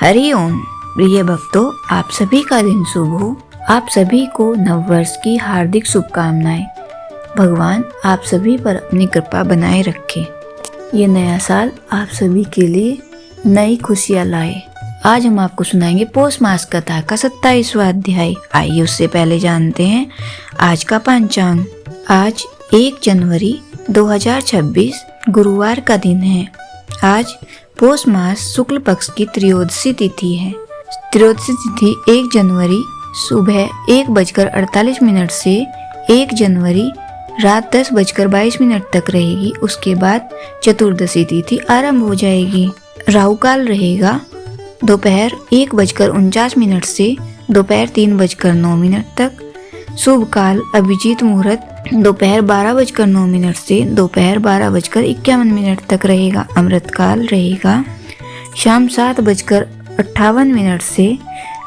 हरि ओम। प्रिय भक्तों, आप सभी का दिन शुभ हो। आप सभी को नववर्ष की हार्दिक शुभकामनाएं। भगवान आप सभी पर अपनी कृपा बनाए रखे। ये नया साल आप सभी के लिए नई खुशियां लाए। आज हम आपको सुनाएंगे पौष मास कथा का 27वां अध्याय। आइए उससे पहले जानते हैं आज का पंचांग। आज 1 जनवरी 2026 गुरुवार का दिन है। आज पौष मास शुक्ल पक्ष की त्रयोदशी तिथि है। त्रयोदशी तिथि 1 जनवरी सुबह 1:48 से 1 जनवरी रात 10:22 तक रहेगी। उसके बाद चतुर्दशी तिथि आरंभ हो जाएगी। राहु काल रहेगा दोपहर 1:49 से दोपहर 3:09 तक। शुभ काल अभिजीत मुहूर्त दोपहर 12:09 से दोपहर 12:51 तक रहेगा। अमृत काल रहेगा शाम 7:58 से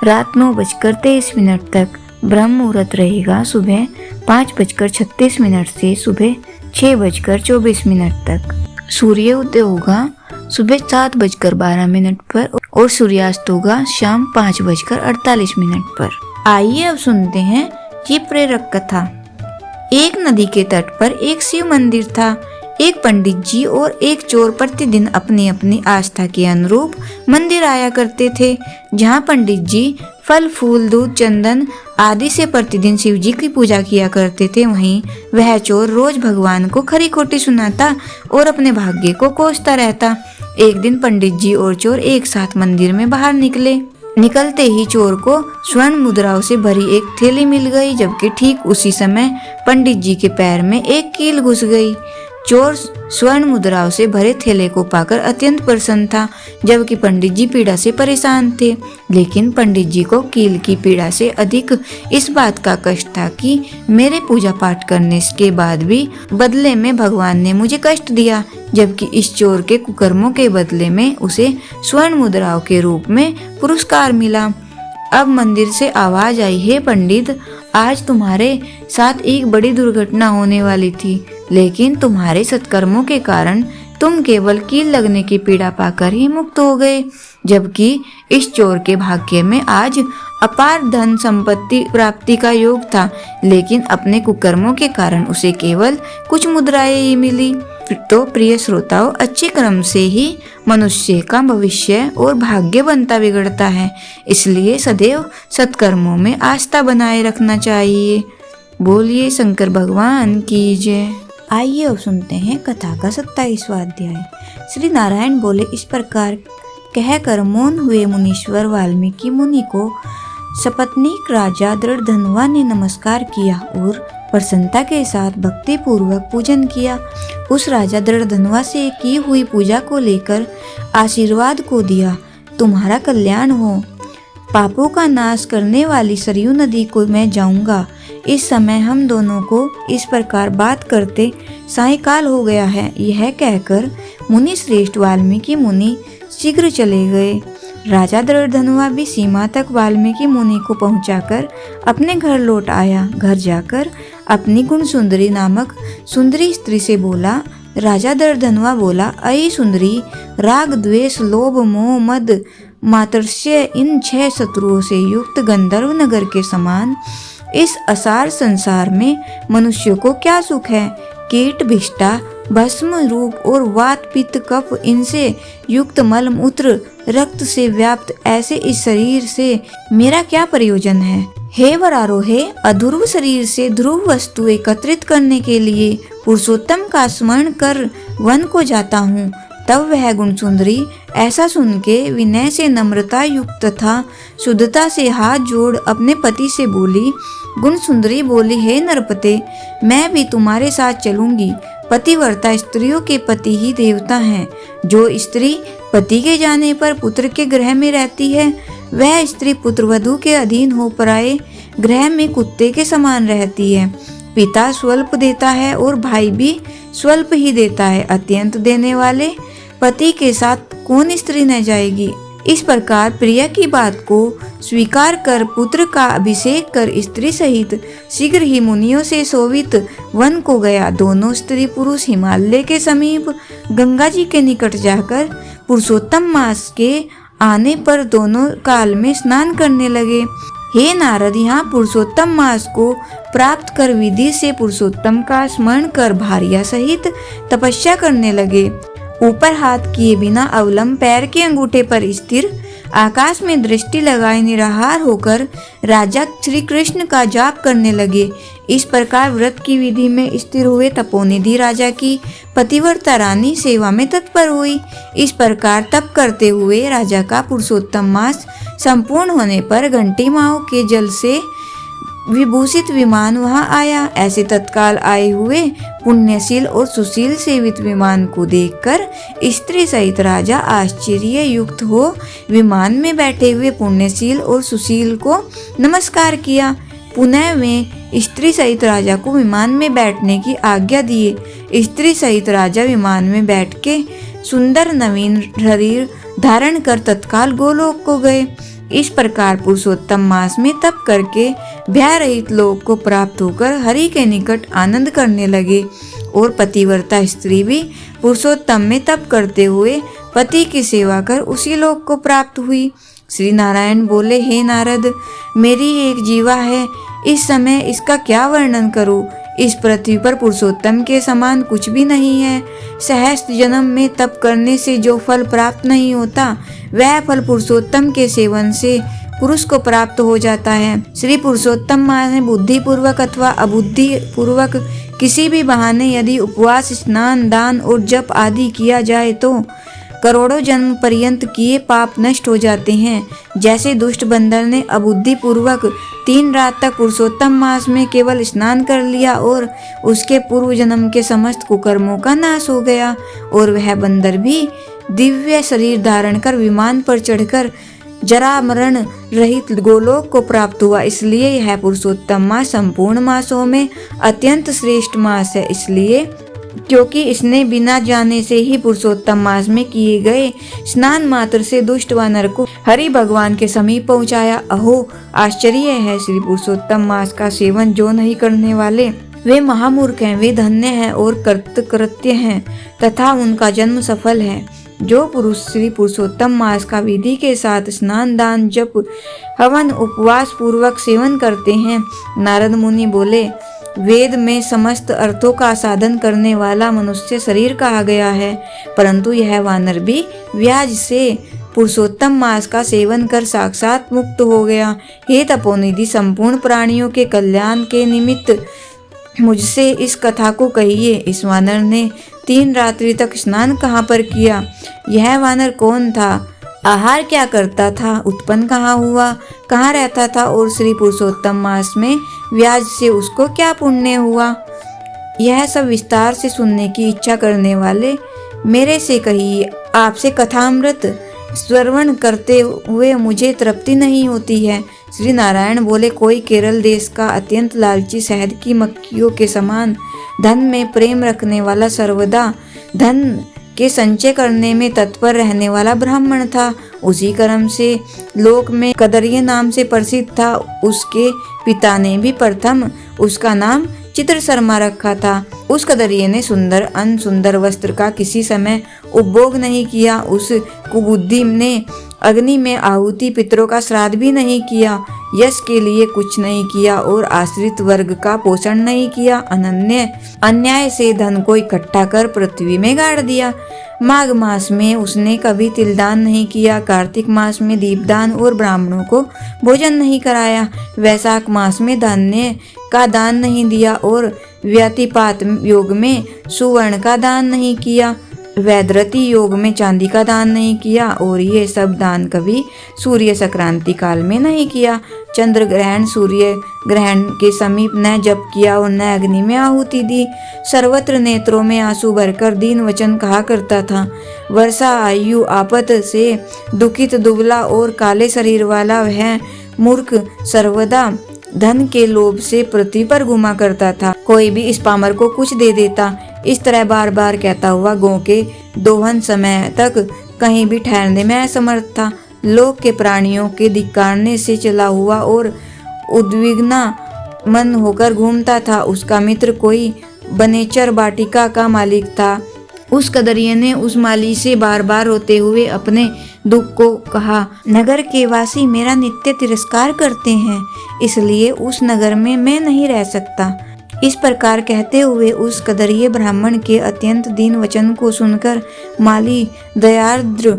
रात 9:23 तक। ब्रह्म मुहूर्त रहेगा सुबह 5:36 से सुबह 6:24 तक। सूर्य उदय होगा सुबह 7:12 पर और सूर्यास्त होगा शाम 5:48 पर। आइए अब सुनते हैं ये प्रेरक कथा। एक नदी के तट पर एक शिव मंदिर था। एक पंडित जी और एक चोर प्रतिदिन अपनी अपनी आस्था के अनुरूप मंदिर आया करते थे। जहाँ पंडित जी फल फूल दूध चंदन आदि से प्रतिदिन शिव जी की पूजा किया करते थे, वहीं वह चोर रोज भगवान को खरी खोटी सुनाता और अपने भाग्य को कोसता रहता। एक दिन पंडित जी और चोर एक साथ मंदिर में बाहर निकले। निकलते ही चोर को स्वर्ण मुद्राओं से भरी एक थैली मिल गई, जबकि ठीक उसी समय पंडित जी के पैर में एक कील घुस गई। चोर स्वर्ण मुद्राओं से भरे थैले को पाकर अत्यंत प्रसन्न था, जबकि पंडित जी पीड़ा से परेशान थे। लेकिन पंडित जी को कील की पीड़ा से अधिक इस बात का कष्ट था कि मेरे पूजा पाठ करने के बाद भी बदले में भगवान ने मुझे कष्ट दिया, जबकि इस चोर के कुकर्मों के बदले में उसे स्वर्ण मुद्राओं के रूप में पुरस्कार मिला। अब मंदिर से आवाज आई, हे पंडित, आज तुम्हारे साथ एक बड़ी दुर्घटना होने वाली थी, लेकिन तुम्हारे सत्कर्मों के कारण तुम केवल कील लगने की पीड़ा पाकर ही मुक्त हो गए। जबकि इस चोर के भाग्य में आज अपार धन संपत्ति प्राप्ति का योग था, लेकिन अपने कुकर्मों के कारण उसे केवल कुछ मुद्राएं ही मिली। तो प्रिय श्रोताओं, अच्छे कर्म से ही मनुष्य का भविष्य और भाग्य बनता बिगड़ता है। इसलिए सदैव सत्कर्मों में आस्था बनाए रखना चाहिए। बोलिए शंकर भगवान की जय। आइए अब सुनते हैं कथा का 27वां अध्याय। श्री नारायण बोले, इस प्रकार कहकर मौन हुए मुनीश्वर वाल्मीकि मुनि को सपत्नीक राजा दृढ़धनुआ ने नमस्कार किया और प्रसन्नता के साथ भक्ति पूर्वक पूजन किया। उस राजा दृढ़धनुआ से की हुई पूजा को लेकर आशीर्वाद को दिया, तुम्हारा कल्याण हो। पापों का नाश करने वाली सरयू नदी को मैं जाऊंगा। इस समय हम दोनों को इस प्रकार बात करते सायंकाल हो गया है। यह कहकर मुनि श्रेष्ठ वाल्मीकि मुनि शीघ्र चले गए। राजा दृढ़धनुआ भी सीमा तक वाल्मीकि मुनि को पहुंचाकर अपने घर लौट आया। घर जाकर अपनी गुण सुंदरी नामक सुंदरी स्त्री से बोला। राजा दृढ़धनुआ बोला, अई सुंदरी, राग द्वेष लोभ मोह मद मात्सर्य इन 6 शत्रुओं से युक्त गंधर्व नगर के समान इस असार संसार में मनुष्य को क्या सुख है। कीट विष्ठा भस्म रूप और वात पित्त कफ इनसे युक्त मल मूत्र रक्त से व्याप्त ऐसे इस शरीर से मेरा क्या प्रयोजन है। हे वरारोहे, अध्रुव शरीर से ध्रुव वस्तु एकत्रित करने के लिए पुरुषोत्तम का स्मरण कर वन को जाता हूँ। तब वह गुण सुंदरी ऐसा सुन के विनय से नम्रता युक्त तथा शुद्धता से हाथ जोड़ अपने पति से बोली। गुण सुंदरी बोली, हे नरपते, मैं भी तुम्हारे साथ चलूंगी। पतिव्रता स्त्रियों के पति ही देवता हैं। जो स्त्री पति के जाने पर पुत्र के गृह में रहती है, वह स्त्री पुत्रवधू के अधीन हो पराए गृह में कुत्ते के समान रहती है। पिता स्वल्प देता है और भाई भी स्वल्प ही देता है। अत्यंत देने वाले पति के साथ कौन स्त्री न जाएगी। इस प्रकार प्रिय की बात को स्वीकार कर पुत्र का अभिषेक कर स्त्री सहित शीघ्र ही मुनियों से शोभित वन को गया। दोनों स्त्री पुरुष हिमालय के समीप गंगा जी के निकट जाकर पुरुषोत्तम मास के आने पर दोनों काल में स्नान करने लगे। हे नारद, यहाँ पुरुषोत्तम मास को प्राप्त कर विधि से पुरुषोत्तम का स्मरण कर भार्या सहित तपस्या करने लगे। ऊपर हाथ किए बिना अवलंब पैर के अंगूठे पर स्थिर आकाश में दृष्टि लगाए निराहार होकर राजा श्री कृष्ण का जाप करने लगे। इस प्रकार व्रत की विधि में स्थिर हुए तपोनिधि राजा की पतिव्रता रानी सेवा में तत्पर हुई। इस प्रकार तप करते हुए राजा का पुरुषोत्तम मास संपूर्ण होने पर घंटी माओ के जल से विभूषित विमान वहां आया। ऐसे तत्काल आए हुए पुण्यशील और सुशील सेवित विमान को देखकर स्त्री सहित राजा आश्चर्य युक्त हो विमान में बैठे हुए पुण्यशील और सुशील को नमस्कार किया। पुनः वे स्त्री सहित राजा को विमान में बैठने की आज्ञा दिए। स्त्री सहित राजा विमान में बैठ के सुंदर नवीन शरीर धारण कर तत्काल गोलोक को गए। इस प्रकार पुरुषोत्तम मास में तप करके भय रहित लोक को प्राप्त होकर हरि के निकट आनंद करने लगे। और पतिव्रता स्त्री भी पुरुषोत्तम में तप करते हुए पति की सेवा कर उसी लोक को प्राप्त हुई। श्री नारायण बोले, हे नारद, मेरी एक जीवा है, इस समय इसका क्या वर्णन करूं। इस पृथ्वी पर पुरुषोत्तम के समान कुछ भी नहीं है। सहस्त्र जन्म में तप करने से जो फल प्राप्त नहीं होता, वह फल पुरुषोत्तम के सेवन से पुरुष को प्राप्त हो जाता है। श्री पुरुषोत्तम माने बुद्धि पूर्वक अथवा अबुद्धि पूर्वक किसी भी बहाने यदि उपवास, स्नान, दान और जप आदि किया जाए तो करोड़ों जन्म पर्यंत किए पाप नष्ट हो जाते हैं। जैसे दुष्ट बंदर ने अबुद्धि पूर्वक 3 रात तक पुरुषोत्तम मास में केवल स्नान कर लिया और उसके पूर्व जन्म के समस्त कुकर्मों का नाश हो गया, और वह बंदर भी दिव्य शरीर धारण कर विमान पर चढ़कर जरा मरण रहित गोलोक को प्राप्त हुआ। इसलिए यह पुरुषोत्तम मास संपूर्ण मासों में अत्यंत श्रेष्ठ मास है। इसलिए क्योंकि इसने बिना जाने से ही पुरुषोत्तम मास में किए गए स्नान मात्र से दुष्ट वानर को हरि भगवान के समीप पहुंचाया। अहो, आश्चर्य है। श्री पुरुषोत्तम मास का सेवन जो नहीं करने वाले वे महामूर्ख हैं, वे धन्य हैं और कृतकृत्य हैं तथा उनका जन्म सफल है। जो पुरुष श्री पुरुषोत्तम मास का विधि के साथ स्नान, दान, जप, हवन, उपवास पूर्वक सेवन करते हैं। नारद मुनि बोले, वेद में समस्त अर्थों का साधन करने वाला मनुष्य शरीर कहा गया है, परंतु यह वानर भी व्याज से पुरुषोत्तम मास का सेवन कर साक्षात मुक्त हो गया। हे तपोनिधि, संपूर्ण प्राणियों के कल्याण के निमित्त मुझसे इस कथा को कहिए। इस वानर ने 3 रात्रि तक स्नान कहाँ पर किया? यह वानर कौन था? आहार क्या करता था? उत्पन्न कहाँ हुआ? कहाँ रहता था? और श्री पुरुषोत्तम मास में व्याज से उसको क्या पुण्य हुआ? यह सब विस्तार से सुनने की इच्छा करने वाले मेरे से कहिए। आपसे कथामृत श्रवण करते हुए मुझे तृप्ति नहीं होती है। श्री नारायण बोले, कोई केरल देश का अत्यंत लालची, शहद की मक्खियों के समान धन में प्रेम रखने वाला, सर्वदा धन के संचय करने में तत्पर रहने वाला ब्राह्मण था। उसी कर्म से लोक में कदरिये नाम से प्रसिद्ध था। उसके पिता ने भी प्रथम उसका नाम चित्र शर्मा रखा था। उस कदरिये ने सुंदर अन्न, सुंदर वस्त्र का किसी समय उपभोग नहीं किया। उस कुबुद्धि ने अग्नि में आहुति, पितरों का श्राद्ध भी नहीं किया, यश के लिए कुछ नहीं किया और आश्रित वर्ग का पोषण नहीं किया। अन्याय से धन को इकट्ठा कर पृथ्वी में गाड़ दिया। माघ मास में उसने कभी तिलदान नहीं किया, कार्तिक मास में दीपदान और ब्राह्मणों को भोजन नहीं कराया, वैशाख मास में धान्य का दान नहीं दिया और व्यतिपात योग में सुवर्ण का दान नहीं किया, वैद्रति योग में चांदी का दान नहीं किया और ये सब दान कभी सूर्य संक्रांति काल में नहीं किया। चंद्र ग्रहण, सूर्य ग्रहण के समीप न जप किया और न अग्नि में आहुति दी। सर्वत्र नेत्रों में आंसू भरकर दीन वचन कहा करता था। वर्षा आयु आपत से दुखित, दुबला और काले शरीर वाला वह मूर्ख सर्वदा धन के लोभ से पृथ्वी पर घुमा करता था। कोई भी इस पामर को कुछ दे देता। इस तरह बार बार कहता हुआ गौ के दोहन समय तक कहीं भी ठहरने में असमर्थ था। लोक के प्राणियों के धिक्कारने से चला हुआ और उद्विग्ना मन होकर घूमता था। उसका मित्र कोई बनेचर बाटिका का मालिक था। उस कदरिये ने उस माली से बार बार रोते हुए अपने दुख को कहा, नगर के वासी मेरा नित्य तिरस्कार करते हैं, इसलिए उस नगर में मैं नहीं रह सकता। इस प्रकार कहते हुए उस कदरिये ब्राह्मण के अत्यंत दीन वचन को सुनकर माली दयार्द्र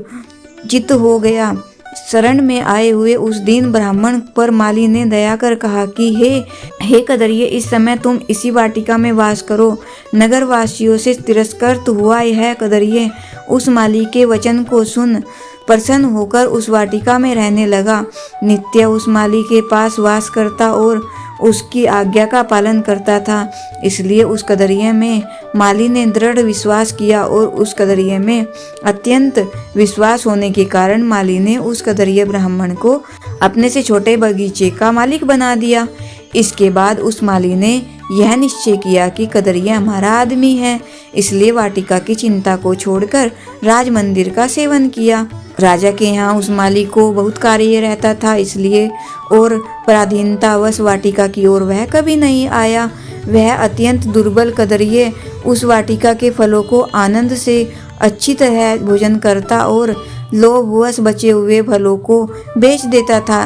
चित्त हो गया। शरण में आए हुए उस दीन ब्राह्मण पर माली ने दया कर कहा कि हे कदरिये, इस समय तुम इसी वाटिका में वास करो। नगर वासियों से तिरस्कृत हुआ यह कदरिये उस माली के वचन को सुन प्रसन्न होकर उस वाटिका में रहने लगा। नित्य उस माली के पास वास करता और उसकी आज्ञा का पालन करता था, इसलिए उस कदरिये में माली ने दृढ़ विश्वास किया और उस कदरिये में अत्यंत विश्वास होने के कारण माली ने उस कदरिये ब्राह्मण को अपने से छोटे बगीचे का मालिक बना दिया। इसके बाद उस माली ने यह निश्चय किया कि कदरिये हमारा आदमी है, इसलिए वाटिका की चिंता को छोड़कर राज मंदिर का सेवन किया। राजा के यहाँ उस माली को बहुत कार्य रहता था, इसलिए और पराधीनतावश वाटिका की ओर वह कभी नहीं आया। वह अत्यंत दुर्बल कदरिये उस वाटिका के फलों को आनंद से अच्छी तरह भोजन करता और लोभवश बचे हुए फलों को बेच देता था।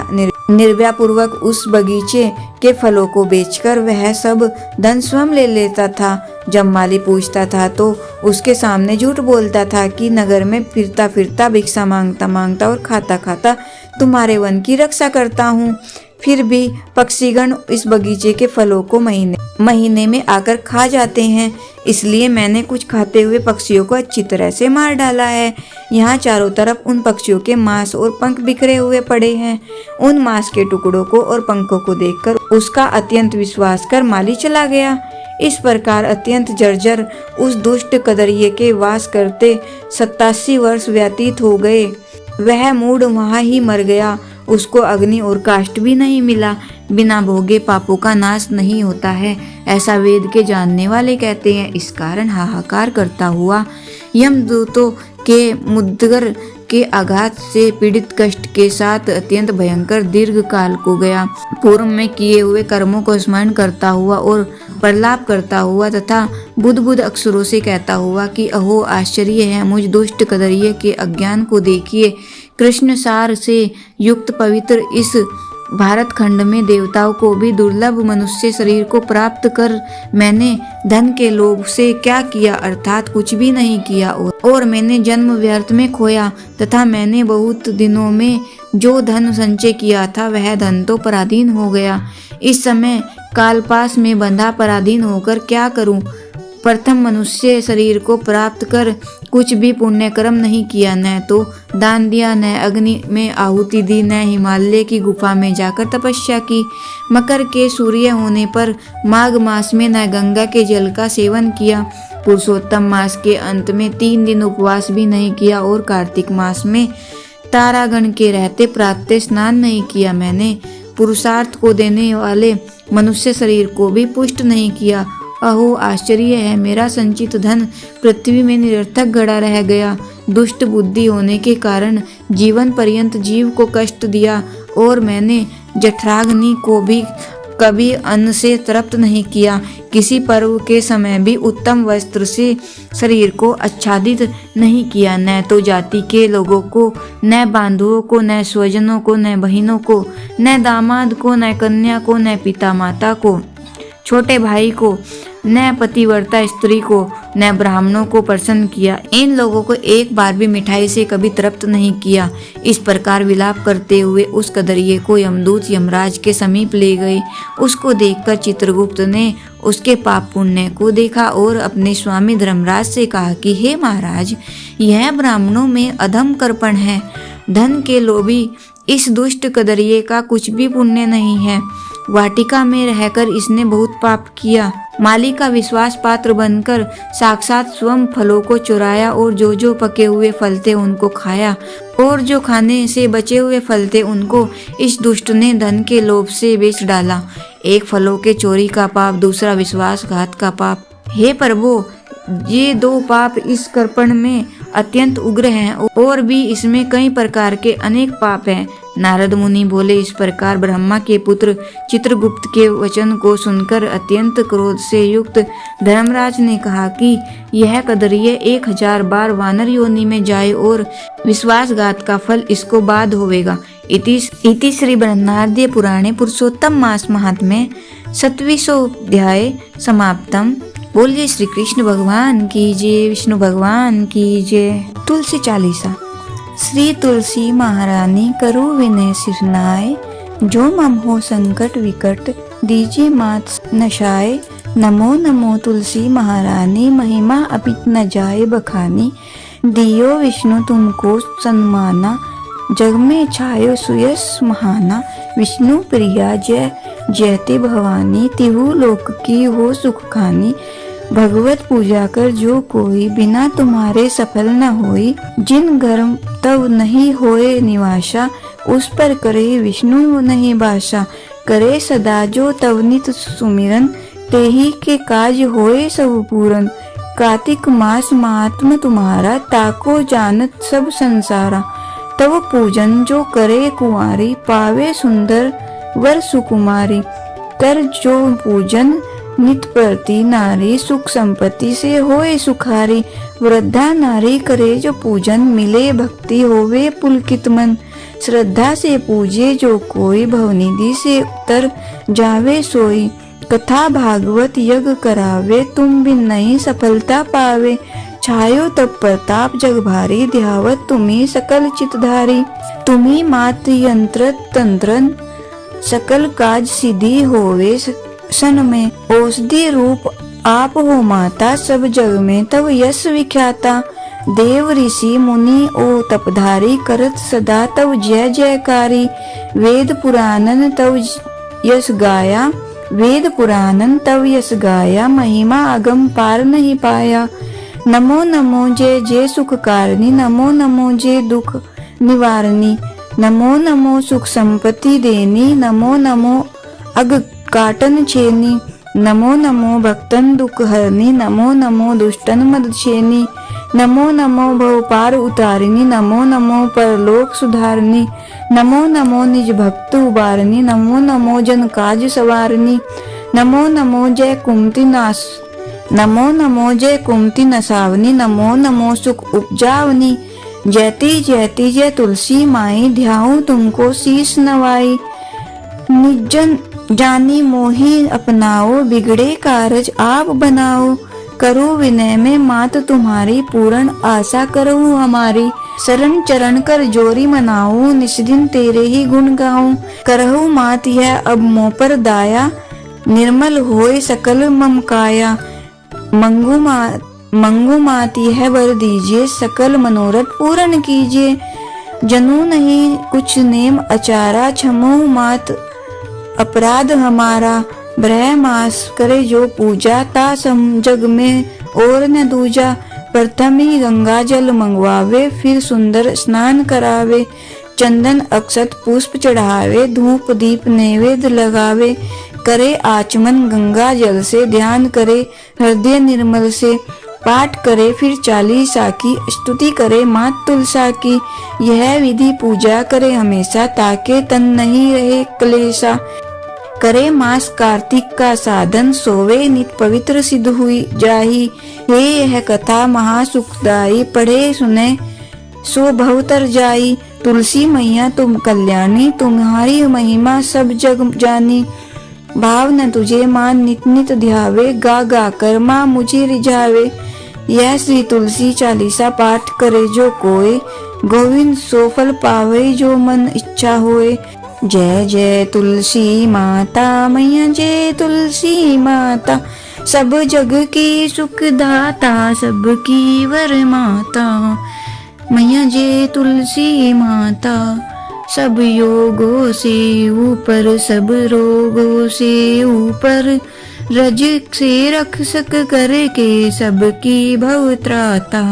निर्भया पूर्वक उस बगीचे के फलों को बेचकर वह सब धन स्वयं ले लेता था। जब माली पूछता था तो उसके सामने झूठ बोलता था कि नगर में फिरता फिरता भिक्षा मांगता मांगता और खाता खाता तुम्हारे वन की रक्षा करता हूँ, फिर भी पक्षीगण इस बगीचे के फलों को महीने में आकर खा जाते हैं, इसलिए मैंने कुछ खाते हुए पक्षियों को अच्छी तरह से मार डाला है। यहाँ चारों तरफ उन पक्षियों के मांस और पंख बिखरे हुए पड़े हैं। उन मांस के टुकड़ों को और पंखों को देखकर उसका अत्यंत विश्वास कर माली चला गया। इस प्रकार अत्यंत जर्जर उस दुष्ट कदरिये के वास करते 87 वर्ष व्यतीत हो गए। वह मूढ़ वहाँ ही मर गया। उसको अग्नि और काष्ठ भी नहीं मिला। बिना भोगे पापों का नाश नहीं होता है, ऐसा वेद के जानने वाले कहते हैं। इस कारण हाहाकार करता हुआ यमदूतों के मुद्गर के आघात से पीड़ित कष्ट के साथ अत्यंत भयंकर दीर्घ काल को गया। पूर्व में किए हुए कर्मों को स्मरण करता हुआ और प्रलाप करता हुआ तथा बुद्ध अक्षरों से कहता हुआ कि अहो आश्चर्य है मुझ दुष्ट कदरिये के अज्ञान को देखिए। कृष्ण सार से युक्त पवित्र इस भारत खंड में देवताओं को भी दुर्लभ मनुष्य शरीर को प्राप्त कर मैंने धन के लोभ से क्या किया, अर्थात कुछ भी नहीं किया, और मैंने जन्म व्यर्थ में खोया तथा मैंने बहुत दिनों में जो धन संचय किया था वह धन तो पराधीन हो गया। इस समय कालपास में बंधा पराधीन होकर क्या करूं? प्रथम मनुष्य शरीर को प्राप्त कर कुछ भी पुण्य कर्म नहीं किया, न तो दान दिया, न अग्नि में आहुति दी, न हिमालय की गुफा में जाकर तपस्या की। मकर के सूर्य होने पर माघ मास में न गंगा के जल का सेवन किया। पुरुषोत्तम मास के अंत में 3 दिन उपवास भी नहीं किया और कार्तिक मास में तारागण के रहते प्रातः स्नान नहीं किया। मैंने पुरुषार्थ को देने वाले मनुष्य शरीर को भी पुष्ट नहीं किया। अहो आश्चर्य है, मेरा संचित धन पृथ्वी में निरर्थक गड़ा रह गया। दुष्ट बुद्धि होने के कारण जीवन पर्यंत जीव को कष्ट दिया और मैंने जठराग्नि को भी कभी अन्न से तृप्त नहीं किया। किसी पर्व के समय भी उत्तम वस्त्र से शरीर को आच्छादित नहीं किया, न तो जाति के लोगों को, न बांधुओं को, न स्वजनों को, न बहनों को, न दामाद को, न कन्या को, न पिता माता को, छोटे भाई को, न पतिव्रता स्त्री को, न ब्राह्मणों को प्रसन्न किया। इन लोगों को एक बार भी मिठाई से कभी तृप्त नहीं किया। इस प्रकार विलाप करते हुए उस कदरिये को यमदूत यमराज के समीप ले गए। उसको देखकर चित्रगुप्त ने उसके पाप पुण्य को देखा और अपने स्वामी धर्मराज से कहा कि हे महाराज, यह ब्राह्मणों में अधम कर्पण है। धन के लोभी इस दुष्ट कदरिये का कुछ भी पुण्य नहीं है। वाटिका में रहकर इसने बहुत पाप किया। माली का विश्वास पात्र बनकर साक्षात स्वयं फलों को चुराया और जो पके हुए फल थे उनको खाया और जो खाने से बचे हुए फल थे उनको इस दुष्ट ने धन के लोभ से बेच डाला। एक फलों के चोरी का पाप, दूसरा विश्वासघात का पाप। हे प्रभु, ये 2 पाप इस कर्पण में अत्यंत उग्र हैं और भी इसमें कई प्रकार के अनेक पाप हैं। नारद मुनि बोले, इस प्रकार ब्रह्मा के पुत्र चित्रगुप्त के वचन को सुनकर अत्यंत क्रोध से युक्त धर्मराज ने कहा कि यह कदरिय 1000 बार वानर योनि में जाए और विश्वासघात का फल इसको बाद होवेगा। इति श्री ब्रह्माद्य पुराणे पुरुषोत्तम मास महात्म्ये 27वां अध्याय समाप्तम। बोलिए श्री कृष्ण भगवान की जय, विष्णु भगवान की जय। तुलसी चालीसा। श्री तुलसी महारानी करो विनय सिरनाय, जो मम हो संकट विकट दीजिए मात नशाए। नमो नमो तुलसी महारानी, महिमा अभी न जाए बखानी। दियो विष्णु तुमको सन्माना, जग में छायो सुयस महाना। विष्णु प्रिया जय जयते भवानी, तिहु लोक की हो सुख खानी। भगवत पूजा कर जो कोई, बिना तुम्हारे सफल न होई। जिन घर तव नहीं होए निवासा, उस पर करे विष्णु नहीं बासा। करे सदा जो तव नित सुमिरन, तेहि के काज होए सब पूरन। कार्तिक मास महात्म तुम्हारा, ताको जानत सब संसारा। तव पूजन जो करे कुंवारी, पावे सुंदर वर सुकुमारी। कर जो पूजन नित प्रति नारी, सुख संपत्ति से होए सुखारी। वृद्धा नारी करे जो पूजन, मिले भक्ति होवे पुलकित मन। श्रद्धा से पूजे जो कोई, भवनिधि से उतर जावे सोई। कथा भागवत यज्ञ करावे, तुम बिन नहीं सफलता पावे। छायो तब प्रताप जग भारी, ध्यावत तुम्ही सकल चितधारी। तुम्ही मात यंत्र तंत्रन, सकल काज सिद्धि होवे सन में। औषधि रूप आप हो माता, सब जग में तब यश विख्याता। देव ऋषि मुनि ओ तपधारी, करत सदा तब जय जयकारी। वेद पुराणन तब यश गाया, वेद पुराणन तब यश गाया। महिमा अगम पार नहीं पाया। नमो नमो जय जय सुख कारणी, नमो नमो जय दुख निवारणी। नमो नमो सुख संपत्ति देनी, नमो नमो अग काटन छेनी। नमो नमो भक्तन दुख हरनी, नमो नमो दुष्टन मद छेनी। नमो नमो भव पार उतारिनी, नमो नमो परलोक सुधारनी। नमो नमो निज भक्त उबारनी, नमो नमो जन काज सवारनी। नमो नमो जय कुमति नाश, नमो नमो जय कुमति नसावनी। नमो नमो सुख उपजावनी। जयति जयति जय तुलसी माई, ध्याऊं तुमको शीश नवाई। निजन जानी मोही अपनाओ, बिगड़े कारज आप बनाओ। करो विनय में मात तुम्हारी, पूर्ण आशा करो हमारी। शरण चरण कर जोरी मनाऊं, निस्दिन तेरे ही गुण गाऊं। करहु मात यह अब मोह पर दाया, निर्मल होए सकल मम काया। मंगू मात यह वर दीजिए, सकल मनोरथ पूर्ण कीजिए। जनू नहीं कुछ नेम अचारा, क्षमो मात अपराध हमारा। ब्रह मास करे जो पूजा, ता सम जग में और न दूजा। प्रथम ही गंगा जल मंगवावे, फिर सुंदर स्नान करावे। चंदन अक्षत पुष्प चढ़ावे, धूप दीप नैवेद्य लगावे। करे आचमन गंगा जल से, ध्यान करे हृदय निर्मल से। पाठ करे फिर चालीसा की, स्तुति करे मात तुलसा की। यह विधि पूजा करे हमेशा, ताके तन नहीं रहे क्लेशा। करे मास कार्तिक का साधन, सोवे नित पवित्र सिद्ध हुई जाही। हे यह कथा महासुखदायी, पढ़े सुने सो भवतर जाई। तुलसी मैया तुम कल्याणी, तुम्हारी महिमा सब जग जानी। भाव न तुझे मान नित नित ध्यावे, गा गा कर माँ मुझे रिझावे। यह श्री तुलसी चालीसा पाठ करे जो कोय, गोविंद सो फल पावे जो मन इच्छा होए। जय जय तुलसी माता मैया, जय तुलसी माता। सब जग की सुखदाता, सबकी वर माता। मैया जय तुलसी माता। सब योगों से ऊपर, सब रोगों से ऊपर। रज से रक्षक करके सबकी भव त्राता।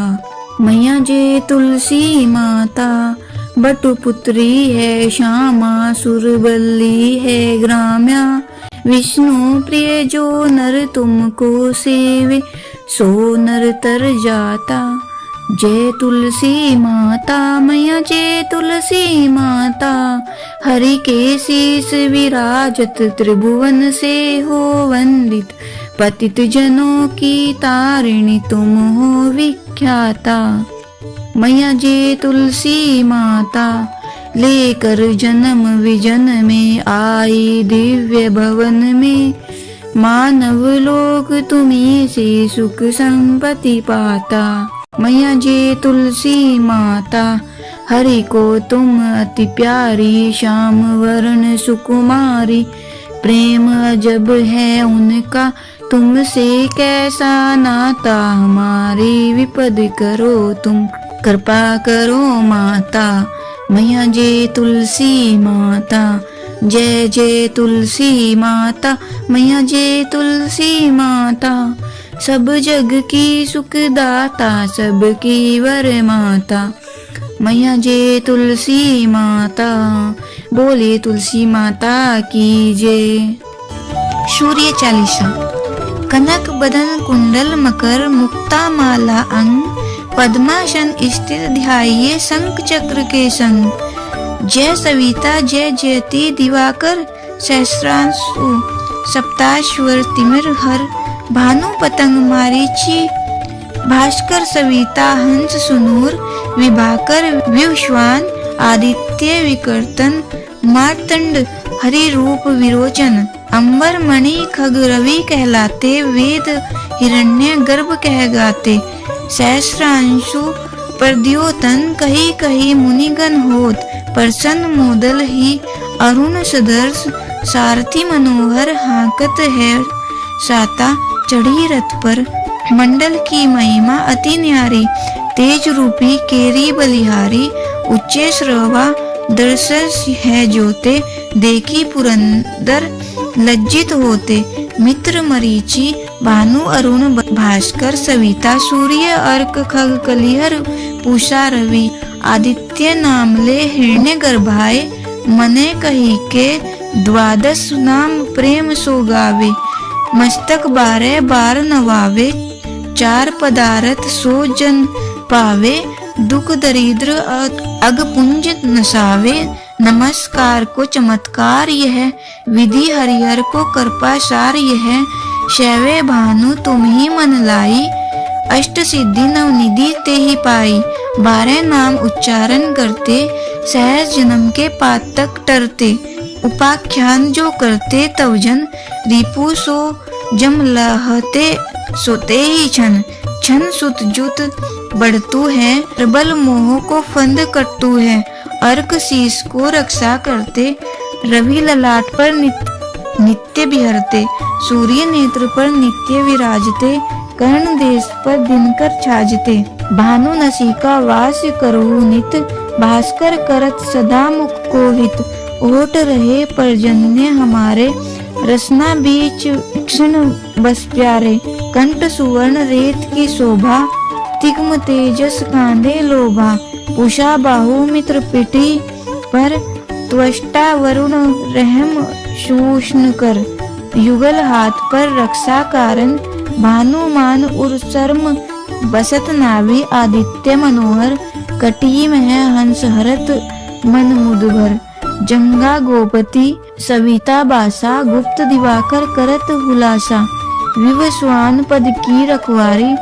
मैया जय तुलसी माता। बटुपुत्री है श्यामा, सुरबल्ली है ग्राम्या। विष्णु प्रिय जो नर तुमको सेवे, सो नर तर जाता। जय तुलसी माता मैया जय तुलसी माता, हरि के शीस विराजत त्रिभुवन से हो वंदित, पतित जनों की तारिणी तुम हो विख्याता। मैया जय तुलसी माता, लेकर जन्म विजन में आई दिव्य भवन में, मानव लोग तुम्हीं से सुख संपत्ति पाता। मैया जय तुलसी माता, हरि को तुम अति प्यारी, श्याम वर्ण सुकुमारी, प्रेम अजब है उनका तुमसे कैसा नाता, हमारी विपद करो तुम कृपा करो माता। मैया जय तुलसी माता, जय जय तुलसी माता, मैया जय तुलसी माता, सब जग की सुखदाता, सबकी वर माता। मैया जय तुलसी माता, बोले तुलसी माता की जय। सूर्य चालीसा। कनक बदन कुंडल मकर, मुक्ता माला अंग, पद्मासन स्थित ध्याये शंख चक्र के संग। जय सविता जय जयति दिवाकर, सहस्रांशु सप्ताश्वर तिमिर हर, भानु पतंग मारीची, भास्कर सविता हंस सुनूर, विभाकर विश्वान, आदित्य विकर्तन, मार्तंड हरि रूप विरोचन। अंबर मणि खग रवि कहलाते, वेद हिरण्य गर्भ कह गाते। सहस्रांशु प्रद्योतन, कही कही मुनिगण होत, प्रसन्न मोदल ही अरुण सदर्श, सारथी मनोहर हाकत है साता, चढ़ी रथ पर। मंडल की महिमा अति न्यारी, तेज रूपी केरी बलिहारी, उच्चे श्रवा दर्शस है जोते, देखी पुरंदर लज्जित होते। मित्र मरीचि भानु अरुण भास्कर, सविता सूर्य अर्क खग कलिहर, पूषा रवि आदित्य नामले, हिरण्य गर्भाए मने कही के, द्वादश नाम प्रेम सो गावे। मस्तक 12 बार नवावे, 4 पदार्थ सो जन पावे, दुख दरिद्र अगपुंज नसावे। नमस्कार को चमत्कार यह, विधि हरिहर को कृपा सार यह, शैवे भानु तुम ही मन लाई, अष्ट सिद्धि नवनिधि ते ही पाई। 12 नाम उच्चारण करते, सहज जन्म के पातक टरते। उपाख्यान जो करते तव जन, रिपु सो जम लहते सोते ही छन। छन सुत जुत बढ़तु है, प्रबल मोह को फंद कटतु है। अर्क शीस को रक्षा करते, रवि ललाट पर नित्य बिहरते। सूर्य नेत्र पर नित्य विराजते, कर्ण देश पर दिनकर छाजते। भानु नसिका वास करहु नित, भास्कर करत सदा मुख को हित। ओट रहे परजन्य हमारे, रसना बीच क्षण बस प्यारे। कंठ सुवर्ण रेत की शोभा, तिग्म तेजस कांधे लोभा। उषा बाहु मित्र पिटी पर, त्वष्टा वरुण रहम शूष्ण कर। युगल हाथ पर रक्षा कारण, भानुमान उर शर्म बसत नाभि। आदित्य मनोहर कटी में हंस हरत मन मुदभर। जंगा गोपति सविता बासा, गुप्त दिवाकर करत हुलासा। विवस्वान पद की रखवारी,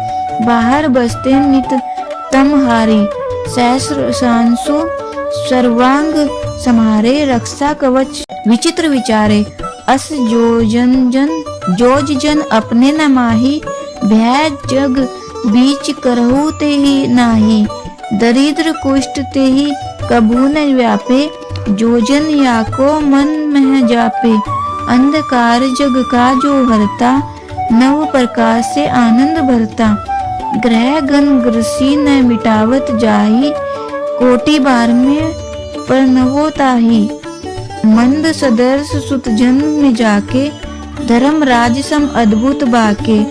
बाहर बसते नित तमहारी। सहस्र सांसु सर्वांग समारे, रक्षा कवच विचित्र विचारे। अस जोज जन अपने न माही, भय जग बीच करहु ते ही नाही। दरिद्र कुष्ठ ते ही कबू न व्यापे, जोजन या को मन में जापे। अंधकार जग का जो हरता, नव प्रकाश से आनंद भरता। ग्रह गण ग्रसी न मिटावत जाही, कोटि बार में परनवो ताही। मंद सदर्श सुत जन्म में जाके, धर्म राज सम अद्भुत बाके।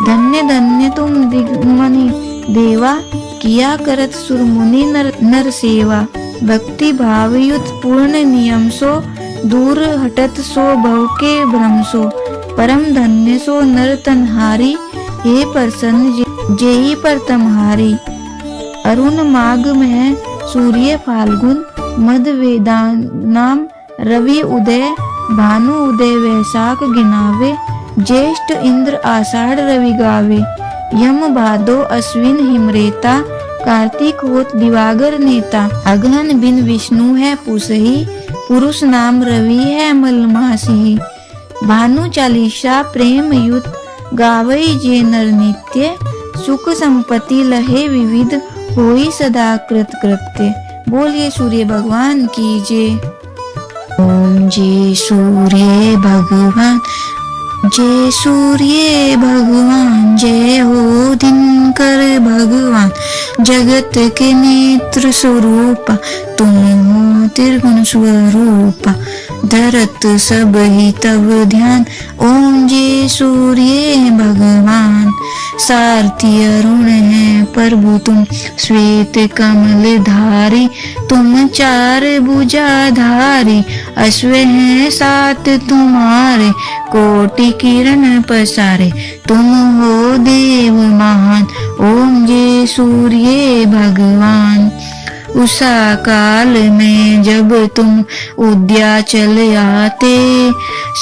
धन्य धन्य तुम दिग्मणि देवा, किया करत सुरमुनि नर सेवा। भक्ति भावयुत पूर्ण नियम सो, दूर हटत सो भव के भ्रम सो। परम धन्य सो नर तनहारी, हे प्रसन्न जेहि पर तमहारी। अरुण माघ में सूर्य फाल्गुन, मद वेदानाम रवि उदय, भानु उदय वैशाख गिनावे, ज्येष्ठ इंद्र आषाढ़ रवि गावे, यम भादो अश्विन हिमरेता, कार्तिक होत दिवागर नेता, अगहन बिन विष्णु है पुसही, पुरुष नाम रवि है मलमासी, भानु चालीसा प्रेम युत गावई जे नर नित्य, सुख संपत्ति लहे विविध होई सदा कृत कृत्य। बोलिए सूर्य भगवान की जय। ओम जय सूर्य भगवान, जय सूर्य भगवान, जय हो दिनकर भगवान, जगत के नेत्र स्वरूप तुम हो त्रिगुण स्वरूप, धरत सब ही तब ध्यान। ओम जय सूर्य भगवान, सारथी अरुण है प्रभु तुम, श्वेत कमल धारी तुम, चार भुजाधारी, अश्व हैं सात तुम्हारे, कोटि किरण पसारे, तुम हो देव महान। ओम जय सूर्य भगवान, उषा काल में जब तुम उद्याचल आते,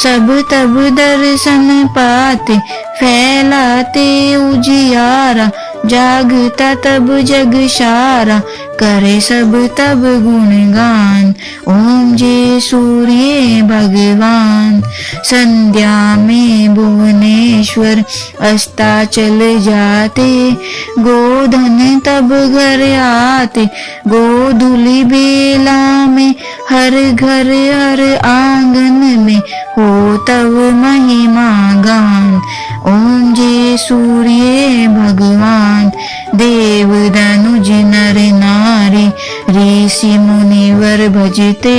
सब तब दर्शन पाते, फैलाते उजियारा, जागता तब जग सारा, करे सब तब गुणगान। ओम जय सूर्य भगवान, संध्या में भुवनेश्वर अस्ताचल जाते, गोधन तब घर आते, गोधुली बेला में हर घर हर आंगन में हो तब महिमा गान। ओम जय सूर्य भगवान, देव धनुज नर नारी, ऋषि मुनिवर भजते,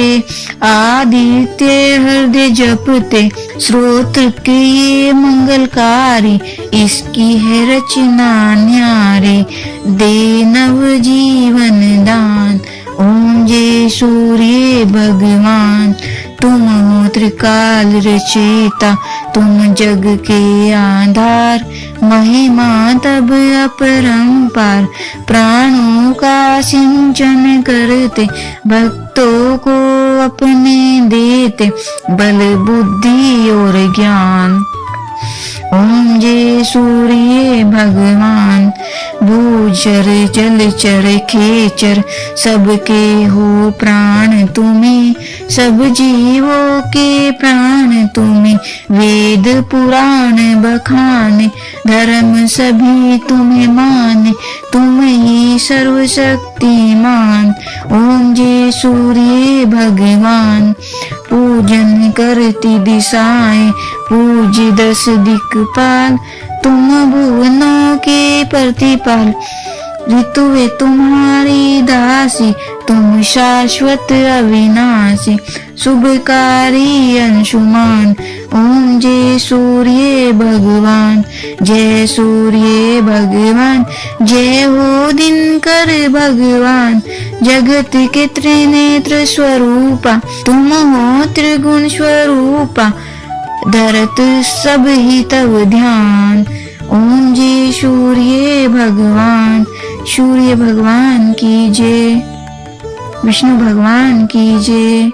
आदित्य हृदय जपते, श्रोत्र के ये मंगलकारी, इसकी है रचना न्यारी, दे नव जीवन दान। ओम जय सूर्य भगवान, तुम हो त्रिकाल रचयिता, तुम जग के आधार, महिमा तब अपरंपार, प्राणों का सिंचन करते, भक्तों को अपने देते, बल बुद्धि और ज्ञान। ओम जय सूर्य भगवान, भूचर जलचर खेचर, सबके हो प्राण तुम्हें, सब जीवों के प्राण तुम्हें, वेद पुराण बखाने, धर्म सभी तुम्हें माने, तुम ही सर्वशक्तिमान। ओम जय सूर्य भगवान, पूजन करती दिशाएं, पूज दस दिक्पाल, तुम भुवनों के प्रतिपाल, ऋतुए तुम्हारी दासी, तुम शाश्वत अविनाशी, शुभकारी अंशुमान। ओम जय सूर्य भगवान, जय सूर्य भगवान, जय हो दिनकर भगवान, जगत के त्रिनेत्र स्वरूपा, तुम हो त्रिगुण स्वरूपा, धरत सब ही तब ध्यान। ओम जय सूर्य भगवान, सूर्य भगवान की जय, विष्णु भगवान की जय।